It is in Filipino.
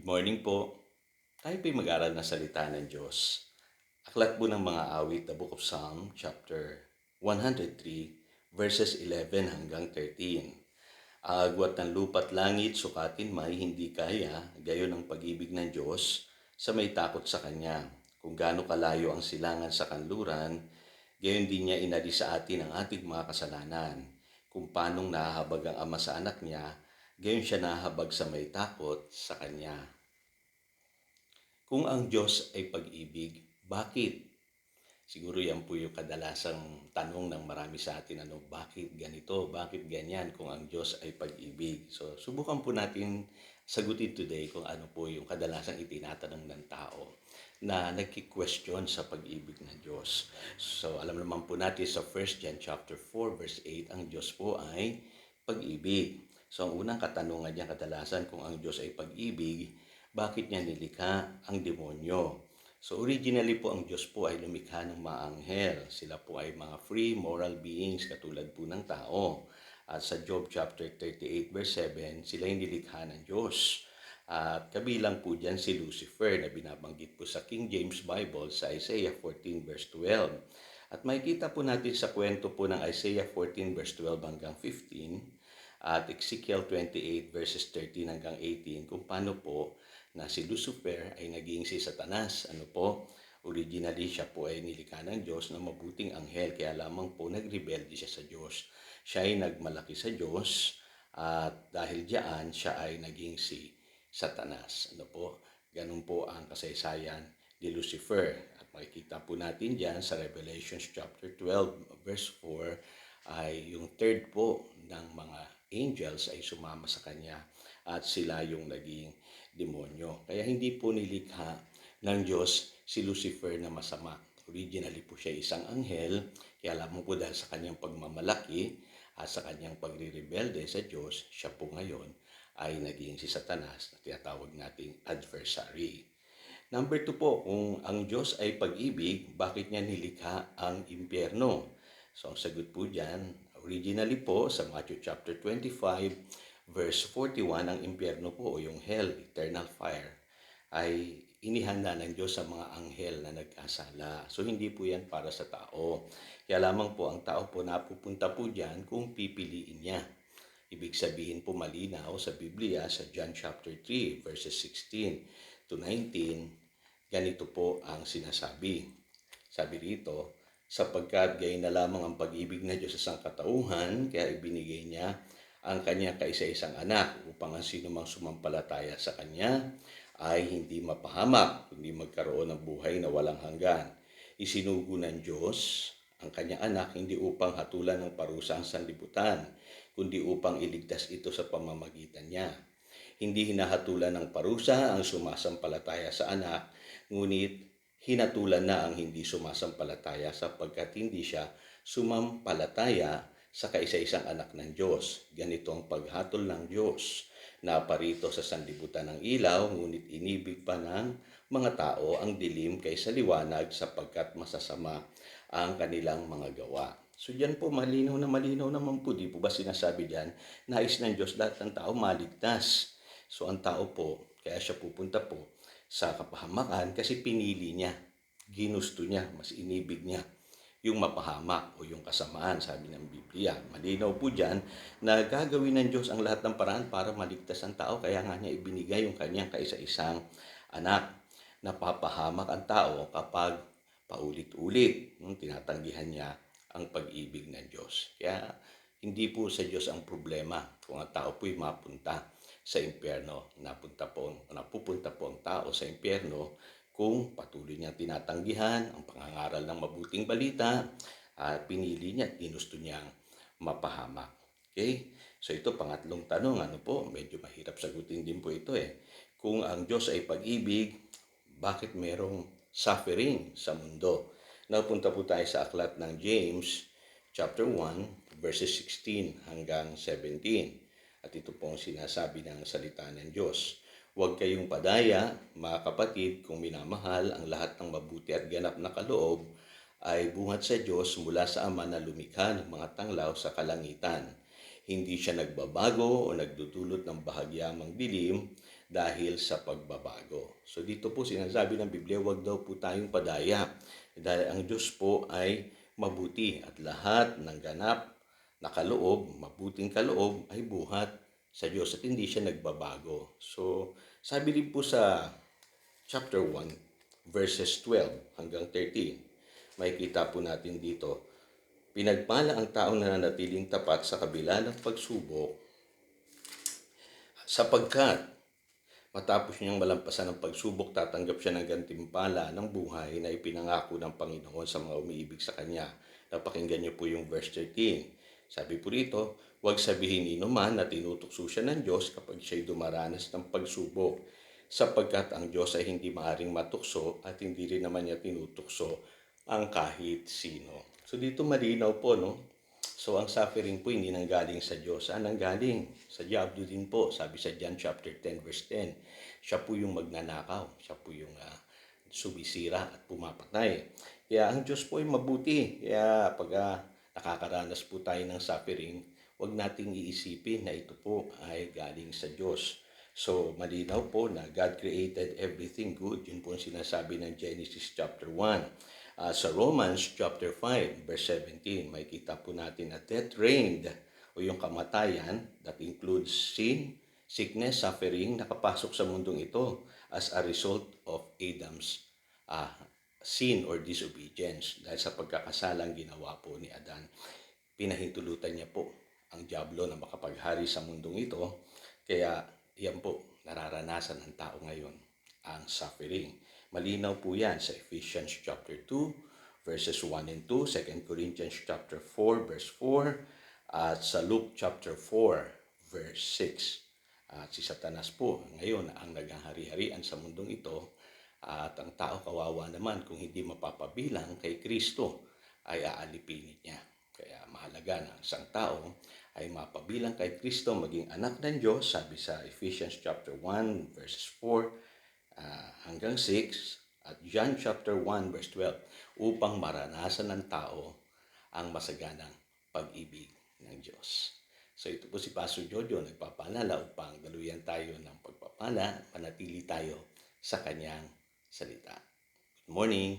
Morning po. Tayo po'y mag-aral ng salita ng Diyos. Aklat po ng mga awit, the Book of Psalm, chapter 103, verses 11 hanggang 13. Agwat ng lupa't langit, sukatin may hindi kaya, gayon ang pag-ibig ng Diyos sa may takot sa Kanya. Kung gaano kalayo ang silangan sa kanluran, gayon din niya inalis sa atin ang ating mga kasalanan. Kung paanong nahahabag ang Ama sa anak niya, gayon siya nahahabag sa may takot sa Kanya. Kung ang Diyos ay pag-ibig, bakit? Siguro yan po yung kadalasang tanong ng marami sa atin, bakit ganito, bakit ganyan kung ang Diyos ay pag-ibig? So, subukan po natin sagutin today kung ano po yung kadalasang itinatanong ng tao na nagki-question sa pag-ibig ng Diyos. So, alam naman po natin sa 1 John chapter 4 verse 8, ang Diyos po ay pag-ibig. So, ang unang katanungan niya kadalasan kung ang Diyos ay pag-ibig, bakit niya nilikha ang demonyo? So originally po ang Diyos po ay lumikha ng mga anghel. Sila po ay mga free moral beings katulad po ng tao. At sa Job chapter 38 verse 7, sila yung nilikha ng Diyos. At kabilang po dyan si Lucifer na binabanggit po sa King James Bible sa Isaiah 14 verse 12. At makikita po natin sa kwento po ng Isaiah 14 verse 12 hanggang 15 at Ezekiel 28 verses 13 hanggang 18 kung paano po na si Lucifer ay naging si Satanas. Originally siya po ay nilikha ng Diyos na mabuting anghel, kaya lamang po nagrebelde siya sa Diyos. Siya ay nagmalaki sa Diyos at dahil diyan siya ay naging si Satanas. Ganun po ang kasaysayan ni Lucifer. At makikita po natin diyan sa Revelation chapter 12 verse 4 ay yung third po ng mga angels ay sumama sa kanya at sila yung naging demonyo. Kaya hindi po nilikha ng Diyos si Lucifer na masama. Originally po siya isang anghel, kaya lamang po dahil sa kanyang pagmamalaki at sa kanyang pagre-rebelde sa Diyos, siya po ngayon ay naging si Satanas na tinatawag nating adversary. Number 2 po, kung ang Diyos ay pag-ibig, bakit niya nilikha ang impyerno? So ang sagot po dyan, originally po sa Matthew chapter 25, verse 41, ang impyerno po o yung hell, eternal fire, ay inihanda ng Diyos sa mga anghel na nagkasala. So hindi po yan para sa tao. Kaya lamang po ang tao po napupunta po dyan kung pipiliin niya. Ibig sabihin po malinaw sa Biblia sa John chapter 3 verses 16 to 19, ganito po ang sinasabi. Sabi rito, sapagkat gayon na lamang ang pag-ibig na Diyos sa sangkatauhan, kaya ibinigay niya ang kanyang kaisa-isang anak upang ang sino mang sumampalataya sa kanya ay hindi mapahamak, kundi magkaroon ng buhay na walang hanggan. Isinugo ng Diyos ang kanyang anak hindi upang hatulan ng parusa ang sanlibutan, kundi upang iligtas ito sa pamamagitan niya. Hindi hinahatulan ng parusa ang sumasampalataya sa anak, ngunit hinatulan na ang hindi sumasampalataya sapagkat hindi siya sumampalataya sa kaisa-isang anak ng Diyos. Ganito ang paghatol ng Diyos. Naparito sa sanlibutan ng ilaw, ngunit inibig pa ng mga tao ang dilim kaysa liwanag sapagkat masasama ang kanilang mga gawa. So diyan po malinaw naman po, di po ba sinasabi diyan, nais ng Diyos lahat ng tao maligtas. So ang tao po, kaya siya pupunta po sa kapahamakan kasi pinili niya, ginusto niya, mas inibig niya yung mapahamak o yung kasamaan, sabi ng Biblia. Malinaw po dyan na gagawin ng Diyos ang lahat ng paraan para maligtas ang tao. Kaya nga niya ibinigay yung kanyang kaisa-isang anak. Napapahamak ang tao kapag paulit-ulit tinatanggihan niya ang pag-ibig ng Diyos. Kaya hindi po sa Diyos ang problema kung ang tao po'y mapunta sa impyerno. Napupunta po ang tao sa impyerno kung patuloy niyang tinatanggihan ang pangangaral ng mabuting balita at pinili niya at ginusto niyang mapahamak. Okay? So ito pangatlong tanong, medyo mahirap sagutin din po ito Kung ang Diyos ay pag-ibig, bakit merong suffering sa mundo? Napunta po tayo sa aklat ng James chapter 1 verses 16 hanggang 17. At ito po ang sinasabi ng salita ng Diyos. Huwag kayong padaya, mga kapatid, kung minamahal ang lahat ng mabuti at ganap na kaloob ay bungat sa Diyos mula sa Ama na lumikha ng mga tanglaw sa kalangitan. Hindi siya nagbabago o nagdudulot ng bahagyamang dilim dahil sa pagbabago. So dito po sinasabi ng Biblia, wag daw po tayong padaya dahil ang Diyos po ay mabuti at lahat ng ganap na kaloob, mabuting kaloob ay buhat sa Diyos at hindi siya nagbabago. So sabi rin po sa chapter 1 verses 12 hanggang 13, makikita po natin dito, pinagpala ang taong nananatiling tapat sa kabila ng pagsubok sapagkat matapos niyang malampasan ng pagsubok, tatanggap siya ng gantimpala ng buhay na ipinangako ng Panginoon sa mga umiibig sa Kanya. Napakinggan niyo po yung verse 13. Sabi po rito, huwag sabihin ni man na tinutokso siya ng Diyos kapag siya'y dumaranas ng pagsubok, sapagkat ang Diyos ay hindi maaring matukso at hindi rin naman niya tinutokso ang kahit sino. So dito malinaw po, no? So ang suffering po hindi nanggaling sa Diyos. Nanggaling sa diablo din po. Sabi sa John chapter 10 verse 10, siya po yung magnanakaw. Siya po yung sumisira at pumapatay. Kaya ang Diyos po ay mabuti. Kaya pag nakakaranas po tayo ng suffering, huwag nating iisipin na ito po ay galing sa Diyos. So malinaw po na God created everything good. Yun po ang sinasabi ng Genesis chapter 1. Sa Romans chapter 5 verse 17, makikita po natin na death reigned o yung kamatayan that includes sin, sickness, suffering, nakapasok sa mundong ito as a result of Adam's sin or disobedience. Dahil sa pagkakasalang ginawa po ni Adan, pinahintulutan niya po ang diablo na makapaghari sa mundong ito. Kaya yan po, nararanasan ng tao ngayon ang suffering. Malinaw po yan sa Ephesians chapter 2 verses 1 and 2, 2 Corinthians chapter 4 verse 4, at sa Luke chapter 4 verse 6. At si Satanas po ngayon ang naghahari-harian sa mundong ito, at ang tao kawawa naman kung hindi mapapabilang kay Kristo ay aalipinin niya. Kaya mahalaga na isang tao ay mapabilang kay Kristo, maging anak ng Diyos, sabi sa Ephesians chapter 1 verses 4 hanggang 6 at John chapter 1 verse 12 upang maranasan ng tao ang masaganang pag-ibig ng Diyos. So ito po si Pastor Jojo nagpapaalala upang daluyan tayo ng pagpapala, manatili tayo sa kanyang salita. Good morning!